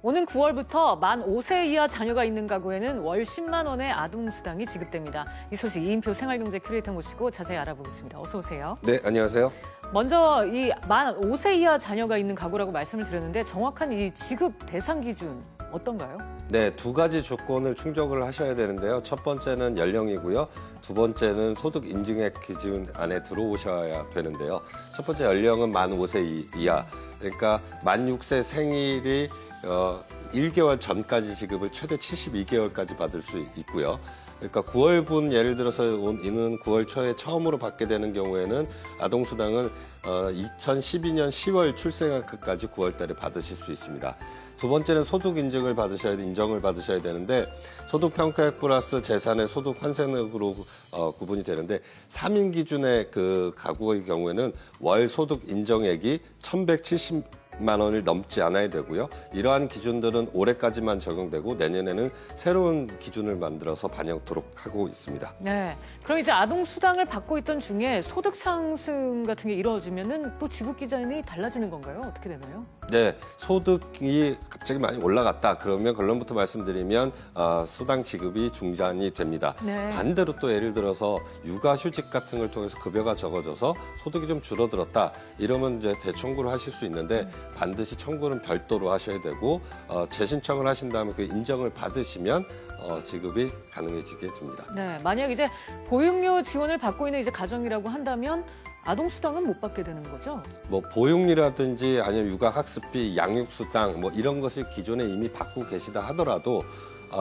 오는 9월부터 만 5세 이하 자녀가 있는 가구에는 월 10만 원의 아동수당이 지급됩니다. 이 소식 이인표 생활경제 큐레이터 모시고 자세히 알아보겠습니다. 어서 오세요. 네, 안녕하세요. 먼저 이 만 5세 이하 자녀가 있는 가구라고 말씀을 드렸는데 정확한 이 지급 대상 기준 어떤가요? 네, 두 가지 조건을 충족을 하셔야 되는데요. 첫 번째는 연령이고요. 두 번째는 소득 인증액 기준 안에 들어오셔야 되는데요. 첫 번째 연령은 만 5세 이하. 그러니까 만 6세 생일이 1개월 전까지 지급을 최대 72개월까지 받을 수 있고요. 그러니까 9월분 예를 들어서 이는 9월 초에 처음으로 받게 되는 경우에는 아동수당은 2012년 10월 출생학까지 9월 달에 받으실 수 있습니다. 두 번째는 소득 인증을 받으셔야 되는데 소득평가액 플러스 재산의 소득 환생액으로 구분이 되는데 3인 기준의 그 가구의 경우에는 월 소득 인정액이 1,170만 원을 넘지 않아야 되고요. 이러한 기준들은 올해까지만 적용되고 내년에는 새로운 기준을 만들어서 반영토록 하고 있습니다. 네. 그럼 이제 아동수당을 받고 있던 중에 소득 상승 같은 게 이루어지면은 또 지급 기준이 달라지는 건가요? 어떻게 되나요? 네, 소득이 갑자기 많이 올라갔다. 그러면 결론부터 말씀드리면 수당 지급이 중단이 됩니다. 네. 반대로 또 예를 들어서 육아휴직 같은 걸 통해서 급여가 적어져서 소득이 좀 줄어들었다. 이러면 이제 대청구를 하실 수 있는데 반드시 청구는 별도로 하셔야 되고 재신청을 하신 다음에 그 인정을 받으시면 지급이 가능해지게 됩니다. 네, 만약 이제 보육료 지원을 받고 있는 이제 가정이라고 한다면 아동수당은 못 받게 되는 거죠? 뭐 보육리라든지 아니면 육아학습비, 양육수당 뭐 이런 것을 기존에 이미 받고 계시다 하더라도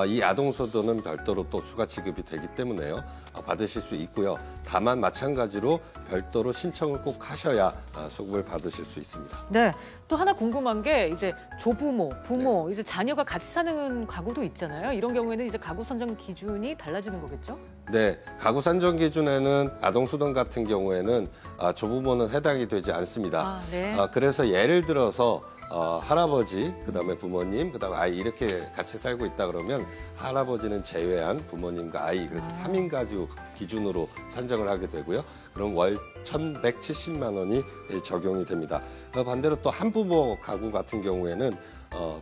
이 아동수당은 별도로 또 추가 지급이 되기 때문에요. 받으실 수 있고요. 다만 마찬가지로 별도로 신청을 꼭 하셔야 수급을 받으실 수 있습니다. 네. 또 하나 궁금한 게 이제 조부모, 부모, 네. 이제 자녀가 같이 사는 가구도 있잖아요. 이런 경우에는 이제 가구 선정 기준이 달라지는 거겠죠? 네, 가구 산정 기준에는 아동수당 같은 경우에는 조부모는 해당이 되지 않습니다. 네. 그래서 예를 들어서 할아버지, 그다음에 부모님, 그다음에 아이 이렇게 같이 살고 있다 그러면 할아버지는 제외한 부모님과 아이 그래서 3인 가족 기준으로 산정을 하게 되고요. 그럼 월 1,170만 원이 적용이 됩니다. 반대로 또 한부모 가구 같은 경우에는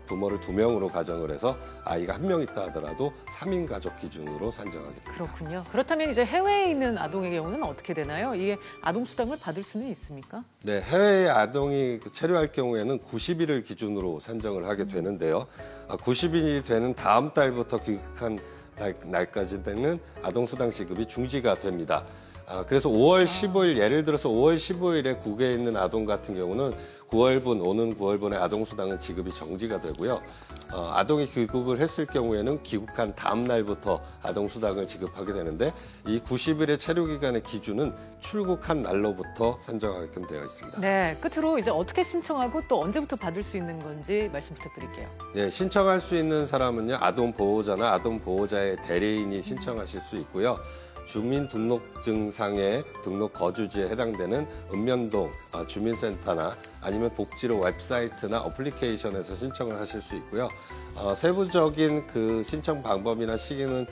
부모를 2명으로 가정을 해서 아이가 1명 있다 하더라도 3인 가족 기준으로 산정하게 됩니다. 그렇군요. 그렇다면 이제 해외에 있는 아동의 경우는 어떻게 되나요? 이게 아동수당을 받을 수는 있습니까? 네, 해외 아동이 체류할 경우에는 90일을 기준으로 산정을 하게 되는데요. 90일이 되는 다음 달부터 귀국한 날까지는 아동수당 지급이 중지가 됩니다. 그래서 5월 15일, 예를 들어서 5월 15일에 국외에 있는 아동 같은 경우는 오는 9월분에 아동수당은 지급이 정지가 되고요. 아동이 귀국을 했을 경우에는 귀국한 다음 날부터 아동수당을 지급하게 되는데 이 90일의 체류기간의 기준은 출국한 날로부터 산정하게끔 되어 있습니다. 네, 끝으로 이제 어떻게 신청하고 또 언제부터 받을 수 있는 건지 말씀 부탁드릴게요. 네, 신청할 수 있는 사람은요, 아동보호자나 아동보호자의 대리인이 신청하실 수 있고요. 주민등록증상의 등록 거주지에 해당되는 읍면동 주민센터나 아니면 복지로 웹사이트나 어플리케이션에서 신청을 하실 수 있고요. 세부적인 그 신청 방법이나 시기는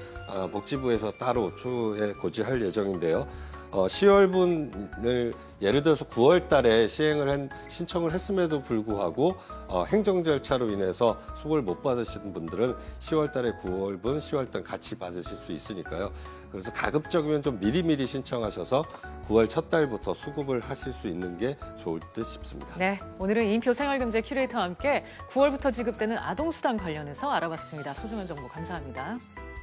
복지부에서 따로 추후에 고지할 예정인데요. 10월분을 예를 들어서 9월 달에 신청을 했음에도 불구하고 행정 절차로 인해서 수급을 못 받으신 분들은 10월 달에 9월분, 10월 달 같이 받으실 수 있으니까요. 그래서 가급적이면 좀 미리미리 신청하셔서 9월 첫 달부터 수급을 하실 수 있는 게 좋을 듯 싶습니다. 네, 오늘은 이인표 생활경제 큐레이터와 함께 9월부터 지급되는 아동수당 관련해서 알아봤습니다. 소중한 정보 감사합니다.